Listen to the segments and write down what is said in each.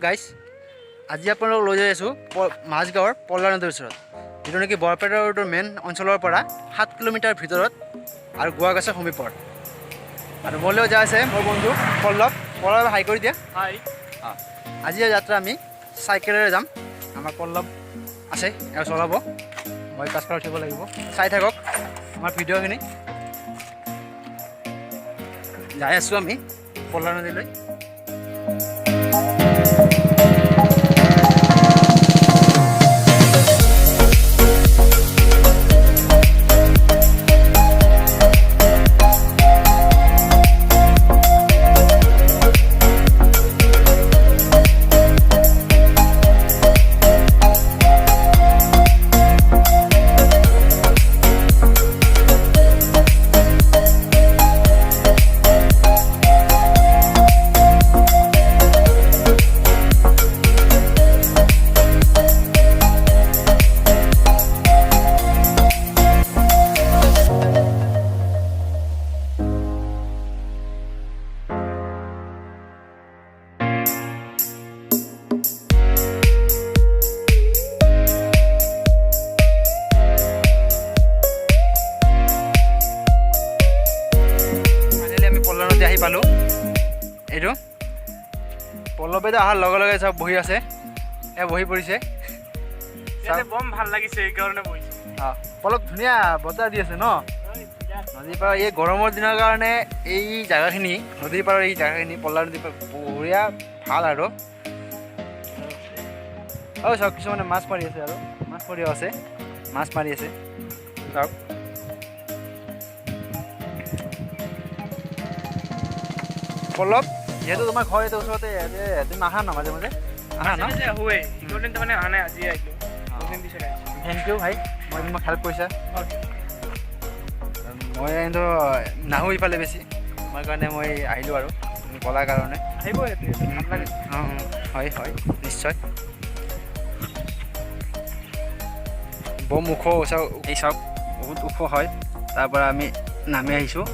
Guys আজি আপোনালোকক লৈ যাই আছোঁ মাজগাঁৱৰ পল্লা নদীৰ ওচৰত, যিটো নেকি বৰপেটা ৰোডৰ মেইন অঞ্চলৰ পৰা 7 কিলোমিটাৰ ভিতৰত আৰু গোৱাগাছৰ সমীপত। আৰু মোৰ লগত যাই আছে মোৰ বন্ধু পল্লৱ। পল্লৱ হাই কৰি দিয়া। হাই। আজি যাত্ৰা আমি চাইকেলেৰে যাম। আমাৰ পল্লৱ আছে, এওঁ চলাব, মই পাছফালে উঠিব লাগিব। চাই থাকক আমাৰ ভিডিঅ'খিনি। যাই আছোঁ আমি পল্লা নদীলৈ। আহি পালোঁ। এইটো পল্লৱেতো অহাৰ লগে লগে চব বহি আছে, বহি পৰিছে। বম ভাল লাগিছে, এইকাৰণে বহিছোঁ। পল্লৱ ধুনীয়া বতাহ দি আছে ন নদীৰ পাৰৰ। এই গৰমৰ দিনৰ কাৰণে এই জেগাখিনি, নদীৰ পাৰৰ এই জেগাখিনি, পল্লা নদীৰ পাৰ বঢ়িয়া ভাল। আৰু চাওক কিছুমানে মাছ মাৰি আছে, আৰু মাছ মাৰিও আছে, মাছ মাৰি আছে। চাওক পল্লৱ, যিহেতু তোমাৰ ঘৰ এইটো ওচৰতে, তুমি আহা ন মাজে মাজে? আহা ন? আহোৱে, ইগদিন তাৰমানে অহা নাই, আজি আহিলোঁ। থেংক ইউ ভাই, মোক হেল্প কৰিছা। মই কিন্তু নাহোঁ ইফালে বেছি, তোমাৰ কাৰণে মই আহিলোঁ আৰু তুমি ক'লাৰ কাৰণে। আহিব, ভাল লাগে। হয় হয়, নিশ্চয়। বম ওখ, এই চাওক বহুত ওখ হয়। তাৰ পৰা আমি নামি আহিছোঁ।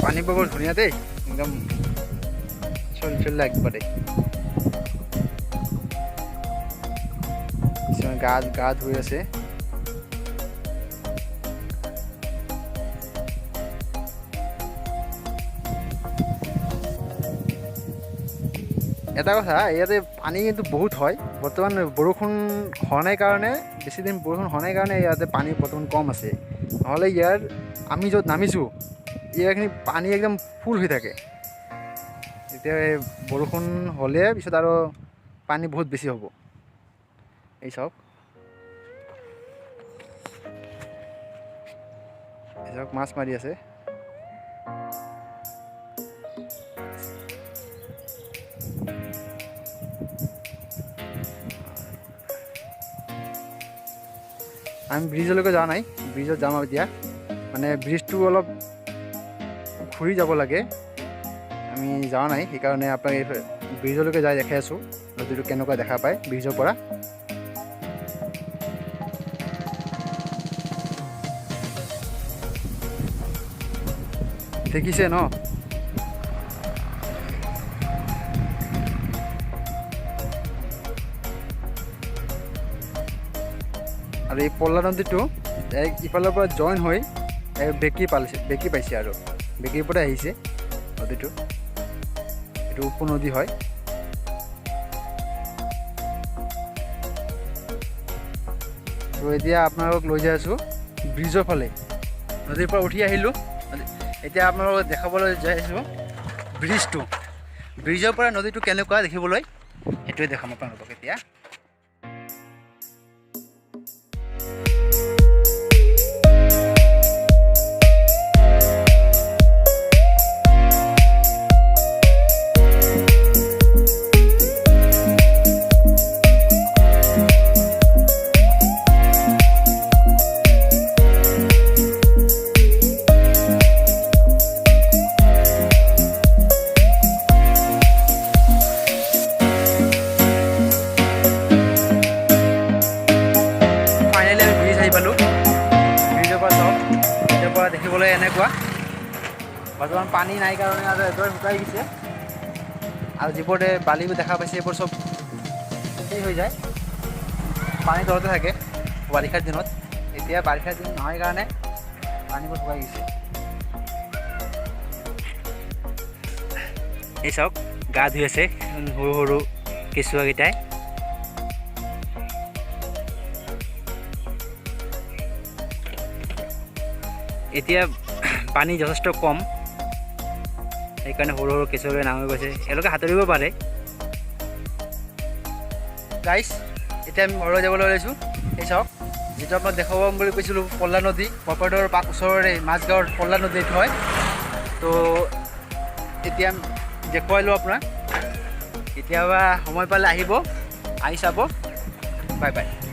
পানীবোৰ বৰ ধুনীয়া দেই, একদম চলি একবাৰে। কিছুমান গা ধুই আছে। এটা কথা, ইয়াতে পানী কিন্তু বহুত হয়। বৰ্তমান বৰষুণ হোৱা নাই কাৰণে, বেছিদিন বৰষুণ হোৱা নাই কাৰণে ইয়াতে পানী বৰ্তমান কম আছে। নহ'লে ইয়াৰ আমি য'ত নামিছোঁ ইয়াৰখিনি পানী একদম ফুল হৈ থাকে। এতিয়া বৰষুণ হ'লে পিছত আৰু পানী বহুত বেছি হ'ব। এই চাওক, মাছ মাৰি আছে। আমি ব্ৰিজলৈকে যোৱা নাই, ব্ৰিজত যাম আৰু এতিয়া। মানে ব্ৰিজটো অলপ ঘূৰি যাব লাগে, আমি যোৱা নাই, সেইকাৰণে আপোনাক ব্ৰিজলৈকে যাই দেখাই আছোঁ নদীটো কেনেকুৱা দেখা পায় ব্ৰিজৰ পৰা। দেখিছে ন? আৰু এই পল্লা নদীটো ইফালৰ পৰা জইন হৈ বেঁকি পাইছে, আৰু বেঁকিৰ পৰা আহিছে নদীটো। এইটো উপনদী হয়। তো এতিয়া আপোনালোকক লৈ যাই আছোঁ ব্ৰিজৰ ফালে। নদীৰ পৰা উঠি আহিলোঁ, এতিয়া আপোনালোকক দেখাবলৈ যাই আছোঁ ব্ৰিজটো। ব্ৰিজৰ পৰা নদীটো কেনেকুৱা দেখিবলৈ, সেইটোৱে দেখাম আপোনালোকক এতিয়া। এনেকুৱা বৰ্তমান পানী নাই কাৰণে আৰু একেবাৰে শুকাই গৈছে আৰু যিবোৰে বালিবোৰ দেখা পাইছে এইবোৰ চব সেই হৈ যায় পানী তলতে থাকে বাৰিষাৰ দিনত এতিয়া বাৰিষাৰ দিন নহয় কাৰণে পানীবোৰ শুকাই গৈছে এই চাওক গা ধুই আছে সৰু সৰু কেঁচুৱাকেইটাই এতিয়া পানী যথেষ্ট কম সেইকাৰণে সৰু সৰু কেঁচুৱালৈ নামি গৈছে এওঁলোকে সাঁতুৰিব পাৰে গাইছ এতিয়া আমি ঘৰলৈ যাবলৈ ওলাইছোঁ এই চাওক যিটো আপোনাক দেখাব বুলি কৈছিলোঁ পল্লা নদী বৰপেটাৰ ওচৰৰে মাজগাঁৱৰ পল্লা নদী এইটো হয় তো এতিয়া দেখুৱালোঁ আপোনাক কেতিয়াবা সময় পালে আহিব আহি চাব বাই বাই